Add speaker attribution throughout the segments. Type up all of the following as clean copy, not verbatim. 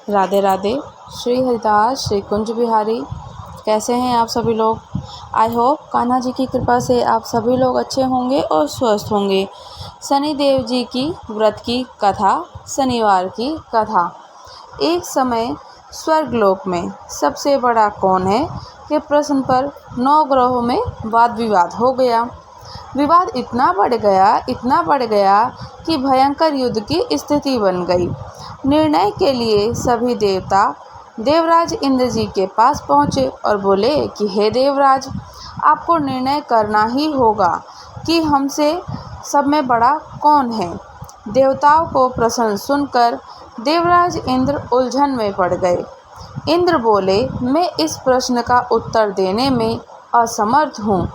Speaker 1: राधे राधे। श्री हरिदास श्री कुंज बिहारी। कैसे हैं आप सभी लोग? आई होप कान्हा जी की कृपा से आप सभी लोग अच्छे होंगे और स्वस्थ होंगे। शनिदेव जी की व्रत की कथा, शनिवार की कथा। एक समय स्वर्गलोक में सबसे बड़ा कौन है के प्रश्न पर 9 ग्रहों में वाद विवाद हो गया। विवाद इतना बढ़ गया कि भयंकर युद्ध की स्थिति बन गई। निर्णय के लिए सभी देवता देवराज इंद्र जी के पास पहुँचे और बोले कि हे देवराज, आपको निर्णय करना ही होगा कि हमसे सब में बड़ा कौन है। देवताओं को प्रश्न सुनकर देवराज इंद्र उलझन में पड़ गए। इंद्र बोले, मैं इस प्रश्न का उत्तर देने में असमर्थ हूँ।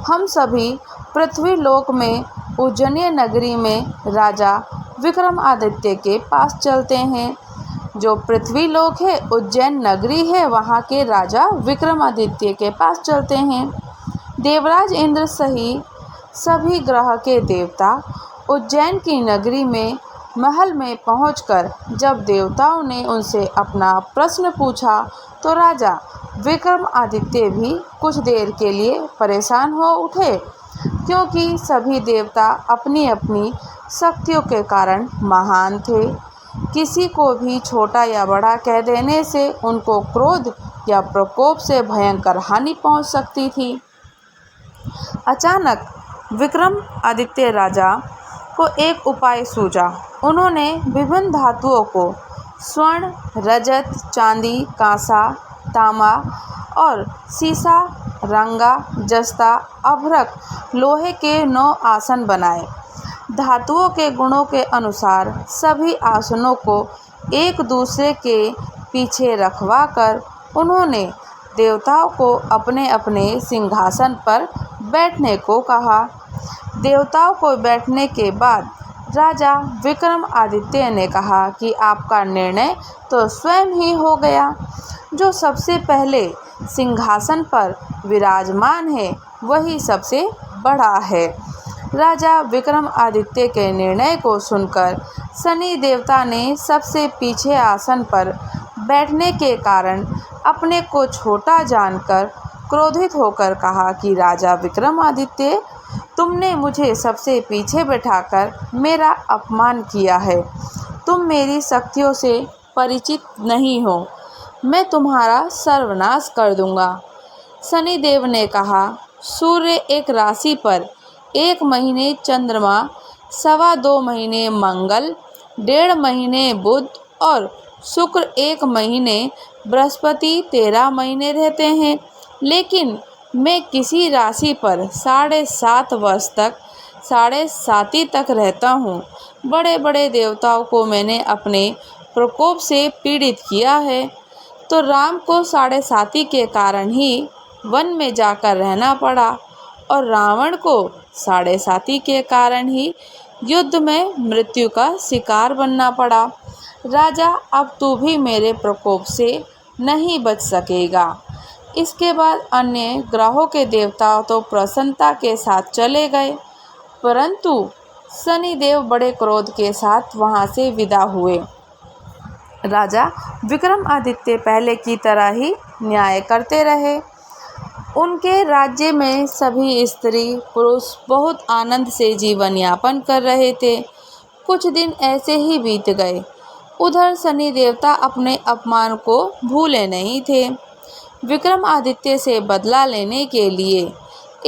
Speaker 1: हम सभी पृथ्वी लोक में उज्जैन नगरी में राजा विक्रमादित्य के पास चलते हैं। जो पृथ्वी लोक है, उज्जैन नगरी है, वहाँ के राजा विक्रमादित्य के पास चलते हैं। देवराज इंद्र सही सभी ग्रह के देवता उज्जैन की नगरी में महल में पहुंचकर जब देवताओं ने उनसे अपना प्रश्न पूछा तो राजा विक्रमादित्य भी कुछ देर के लिए परेशान हो उठे, क्योंकि सभी देवता अपनी अपनी शक्तियों के कारण महान थे। किसी को भी छोटा या बड़ा कह देने से उनको क्रोध या प्रकोप से भयंकर हानि पहुंच सकती थी। अचानक विक्रमादित्य राजा को एक उपाय सूझा। उन्होंने विभिन्न धातुओं को स्वर्ण, रजत, चांदी, कांसा, तांबा और सीसा, रंगा, जस्ता, अभ्रक, लोहे के 9 आसन बनाए। धातुओं के गुणों के अनुसार सभी आसनों को एक दूसरे के पीछे रखवा कर उन्होंने देवताओं को अपने अपने सिंहासन पर बैठने को कहा। देवताओं को बैठने के बाद राजा विक्रमादित्य ने कहा कि आपका निर्णय तो स्वयं ही हो गया। जो सबसे पहले सिंहासन पर विराजमान है वही सबसे बड़ा है। राजा विक्रमादित्य के निर्णय को सुनकर शनि देवता ने सबसे पीछे आसन पर बैठने के कारण अपने को छोटा जानकर क्रोधित होकर कहा कि राजा विक्रमादित्य, तुमने मुझे सबसे पीछे बैठाकर मेरा अपमान किया है। तुम मेरी शक्तियों से परिचित नहीं हो। मैं तुम्हारा सर्वनाश कर दूंगा। शनिदेव ने कहा, सूर्य एक राशि पर 1 महीने चंद्रमा, 2.25 महीने मंगल, 1.5 महीने बुध और शुक्र 1 महीने बृहस्पति 13 महीने रहते हैं। लेकिन मैं किसी राशि पर 7.5 वर्ष तक 7.5 तक रहता हूँ। बड़े बड़े देवताओं को मैंने अपने प्रकोप से पीड़ित किया है, तो राम को 7.5 के कारण ही वन में जाकर रहना पड़ा और रावण को 7.5 के कारण ही युद्ध में मृत्यु का शिकार बनना पड़ा। राजा, अब तू भी मेरे प्रकोप से नहीं बच सकेगा। इसके बाद अन्य ग्रहों के देवता तो प्रसन्नता के साथ चले गए, परंतु शनिदेव बड़े क्रोध के साथ वहां से विदा हुए। राजा विक्रमादित्य पहले की तरह ही न्याय करते रहे। उनके राज्य में सभी स्त्री पुरुष बहुत आनंद से जीवन यापन कर रहे थे। कुछ दिन ऐसे ही बीत गए। उधर शनि देवता अपने अपमान को भूले नहीं थे। विक्रमादित्य से बदला लेने के लिए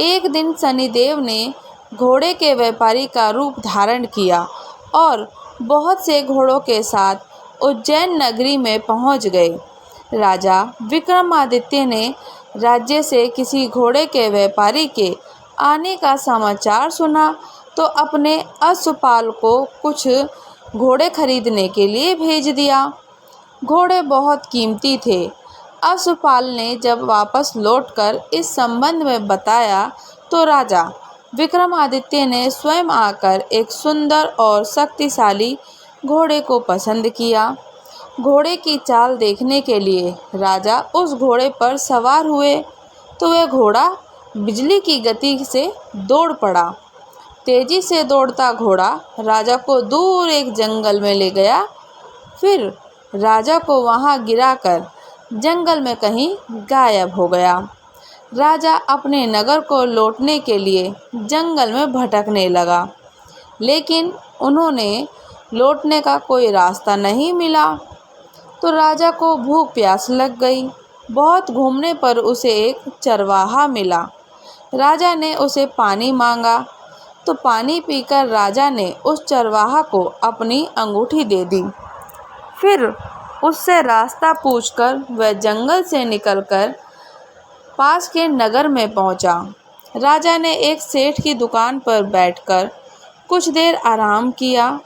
Speaker 1: एक दिन शनिदेव ने घोड़े के व्यापारी का रूप धारण किया और बहुत से घोड़ों के साथ उज्जैन नगरी में पहुंच गए। राजा विक्रमादित्य ने राज्य से किसी घोड़े के व्यापारी के आने का समाचार सुना तो अपने अश्वपाल को कुछ घोड़े खरीदने के लिए भेज दिया। घोड़े बहुत कीमती थे। अश्वपाल ने जब वापस लौटकर इस संबंध में बताया तो राजा विक्रमादित्य ने स्वयं आकर एक सुंदर और शक्तिशाली घोड़े को पसंद किया। घोड़े की चाल देखने के लिए राजा उस घोड़े पर सवार हुए तो वह घोड़ा बिजली की गति से दौड़ पड़ा। तेजी से दौड़ता घोड़ा राजा को दूर एक जंगल में ले गया। फिर राजा को वहां गिराकर जंगल में कहीं गायब हो गया। राजा अपने नगर को लौटने के लिए जंगल में भटकने लगा, लेकिन उन्होंने लौटने का कोई रास्ता नहीं मिला। तो राजा को भूख प्यास लग गई। बहुत घूमने पर उसे एक चरवाहा मिला। राजा ने उसे पानी मांगा, तो पानी पीकर राजा ने उस चरवाहा को अपनी अंगूठी दे दी। फिर उससे रास्ता पूछकर वह जंगल से निकलकर पास के नगर में पहुंचा। राजा ने एक सेठ की दुकान पर बैठकर कुछ देर आराम किया।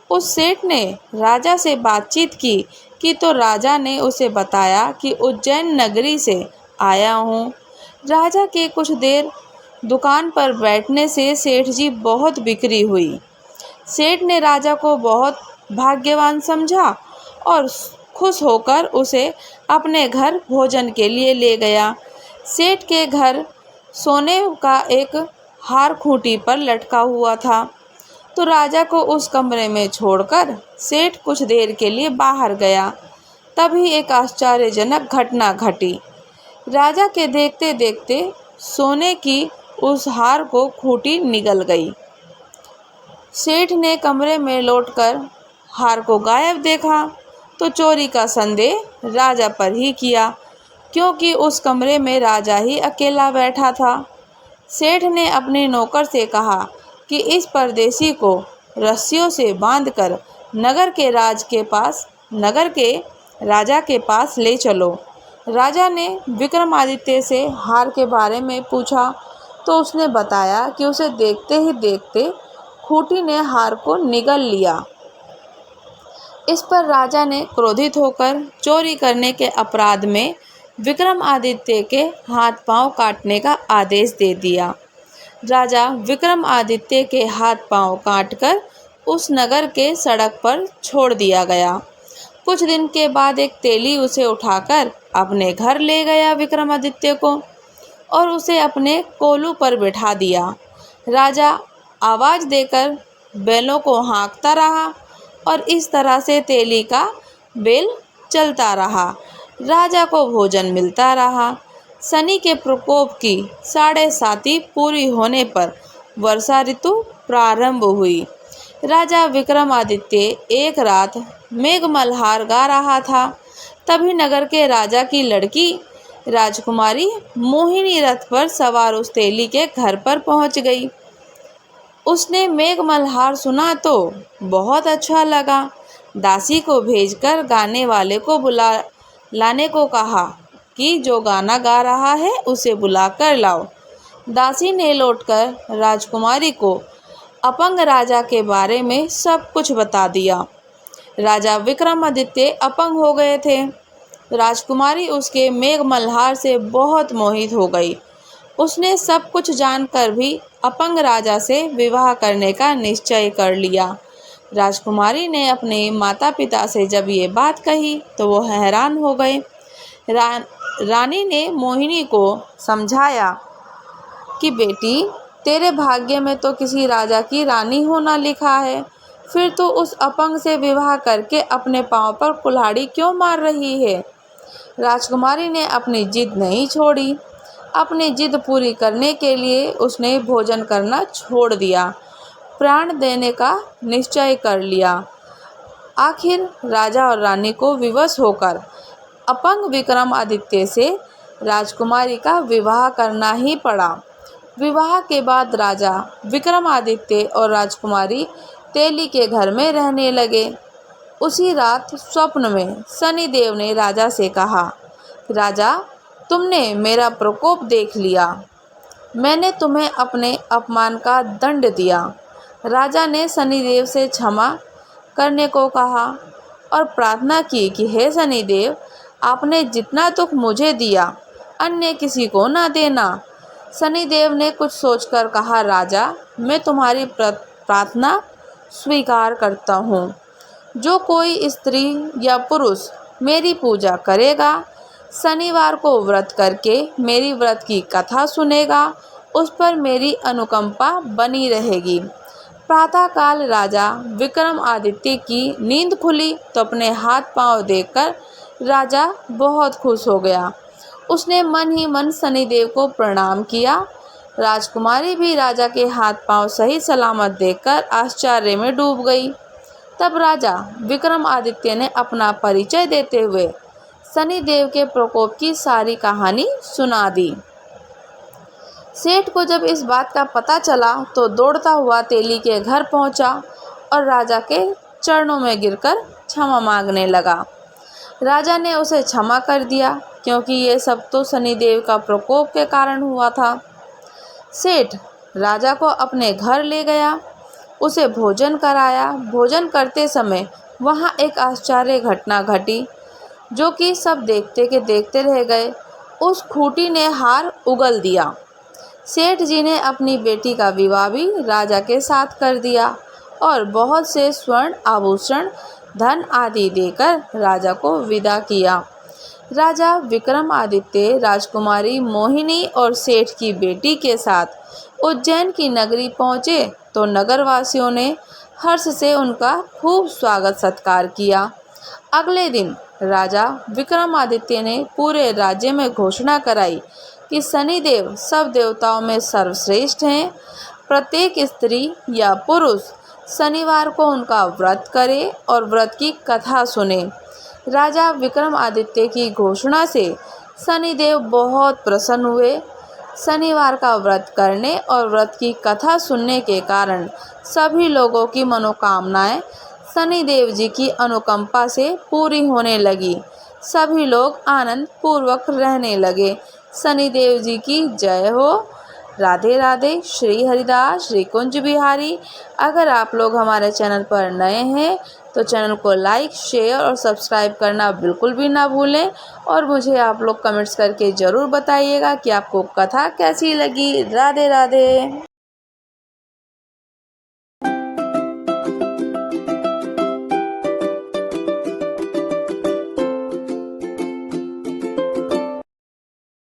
Speaker 1: उस सेठ ने राजा से बातचीत की तो राजा ने उसे बताया कि उज्जैन नगरी से आया हूँ। राजा के कुछ देर दुकान पर बैठने से सेठ जी बहुत बिक्री हुई। सेठ ने राजा को बहुत भाग्यवान समझा और खुश होकर उसे अपने घर भोजन के लिए ले गया। सेठ के घर सोने का एक हार खूंटी पर लटका हुआ था, तो राजा को उस कमरे में छोड़कर सेठ कुछ देर के लिए बाहर गया। तभी एक आश्चर्यजनक घटना घटी। राजा के देखते देखते सोने की उस हार को खूंटी निगल गई। सेठ ने कमरे में लौटकर हार को गायब देखा, तो चोरी का संदेह राजा पर ही किया, क्योंकि उस कमरे में राजा ही अकेला बैठा था। सेठ ने अपने नौकर से कहा कि इस परदेसी को रस्सियों से बांधकर नगर के राजा के पास ले चलो। राजा ने विक्रमादित्य से हार के बारे में पूछा, तो उसने बताया कि उसे देखते ही देखते खूंटी ने हार को निगल लिया। इस पर राजा ने क्रोधित होकर चोरी करने के अपराध में विक्रमादित्य के हाथ पांव काटने का आदेश दे दिया। राजा विक्रमादित्य के हाथ पांव काटकर उस नगर के सड़क पर छोड़ दिया गया। कुछ दिन के बाद एक तेली उसे उठाकर अपने घर ले गया विक्रमादित्य को, और उसे अपने कोलू पर बिठा दिया। राजा आवाज़ देकर बैलों को हाँकता रहा और इस तरह से तेली का बेल चलता रहा। राजा को भोजन मिलता रहा। शनि के प्रकोप की 7.5 पूरी होने पर वर्षा ऋतु प्रारंभ हुई। राजा विक्रमादित्य एक रात मेघमल्हार गा रहा था। तभी नगर के राजा की लड़की राजकुमारी मोहिनी रथ पर सवार उस तेली के घर पर पहुंच गई। उसने मेघमल्हार सुना तो बहुत अच्छा लगा। दासी को भेजकर गाने वाले को लाने को कहा कि जो गाना गा रहा है उसे बुला कर लाओ। दासी ने लौटकर राजकुमारी को अपंग राजा के बारे में सब कुछ बता दिया। राजा विक्रमादित्य अपंग हो गए थे। राजकुमारी उसके मेघमल्हार से बहुत मोहित हो गई। उसने सब कुछ जानकर भी अपंग राजा से विवाह करने का निश्चय कर लिया। राजकुमारी ने अपने माता पिता से जब ये बात कही तो वो हैरान हो गए। रानी ने मोहिनी को समझाया कि बेटी, तेरे भाग्य में तो किसी राजा की रानी होना लिखा है, फिर तो उस अपंग से विवाह करके अपने पांव पर कुल्हाड़ी क्यों मार रही है। राजकुमारी ने अपनी जिद नहीं छोड़ी। अपनी जिद पूरी करने के लिए उसने भोजन करना छोड़ दिया, प्राण देने का निश्चय कर लिया। आखिर राजा और रानी को विवश होकर अपंग विक्रमादित्य से राजकुमारी का विवाह करना ही पड़ा। विवाह के बाद राजा विक्रमादित्य और राजकुमारी तेली के घर में रहने लगे। उसी रात स्वप्न में शनिदेव ने राजा से कहा, राजा, तुमने मेरा प्रकोप देख लिया। मैंने तुम्हें अपने अपमान का दंड दिया। राजा ने शनिदेव से क्षमा करने को कहा और प्रार्थना की कि हे शनिदेव, आपने जितना दुख मुझे दिया अन्य किसी को ना देना। शनिदेव ने कुछ सोचकर कहा, राजा, मैं तुम्हारी प्रार्थना स्वीकार करता हूँ। जो कोई स्त्री या पुरुष मेरी पूजा करेगा, शनिवार को व्रत करके मेरी व्रत की कथा सुनेगा, उस पर मेरी अनुकंपा बनी रहेगी। प्रातःकाल राजा विक्रमादित्य की नींद खुली तो अपने हाथ पांव देखकर राजा बहुत खुश हो गया। उसने मन ही मन शनिदेव को प्रणाम किया। राजकुमारी भी राजा के हाथ पांव सही सलामत देखकर आश्चर्य में डूब गई। तब राजा विक्रमादित्य ने अपना परिचय देते हुए शनिदेव के प्रकोप की सारी कहानी सुना दी। सेठ को जब इस बात का पता चला तो दौड़ता हुआ तेली के घर पहुंचा और राजा के चरणों में गिरकर क्षमा मांगने लगा। राजा ने उसे क्षमा कर दिया क्योंकि ये सब तो शनिदेव का प्रकोप के कारण हुआ था। सेठ राजा को अपने घर ले गया, उसे भोजन कराया। भोजन करते समय वहाँ एक आश्चर्य घटना घटी जो कि सब देखते के देखते रह गए। उस खूंटी ने हार उगल दिया। सेठ जी ने अपनी बेटी का विवाह भी राजा के साथ कर दिया और बहुत से स्वर्ण आभूषण धन आदि देकर राजा को विदा किया। राजा विक्रमादित्य राजकुमारी मोहिनी और सेठ की बेटी के साथ उज्जैन की नगरी पहुँचे तो नगरवासियों ने हर्ष से उनका खूब स्वागत सत्कार किया। अगले दिन राजा विक्रमादित्य ने पूरे राज्य में घोषणा कराई कि शनिदेव सब देवताओं में सर्वश्रेष्ठ हैं। प्रत्येक स्त्री या पुरुष शनिवार को उनका व्रत करे और व्रत की कथा सुने। राजा विक्रमादित्य की घोषणा से शनिदेव बहुत प्रसन्न हुए। शनिवार का व्रत करने और व्रत की कथा सुनने के कारण सभी लोगों की मनोकामनाएं शनिदेव जी की अनुकंपा से पूरी होने लगी। सभी लोग आनंद पूर्वक रहने लगे। शनिदेव जी की जय हो। राधे राधे। श्री हरिदास श्री कुंज बिहारी। अगर आप लोग हमारे चैनल पर नए हैं तो चैनल को लाइक शेयर और सब्सक्राइब करना बिल्कुल भी ना भूलें और मुझे आप लोग कमेंट्स करके ज़रूर बताइएगा कि आपको कथा कैसी लगी। राधे राधे।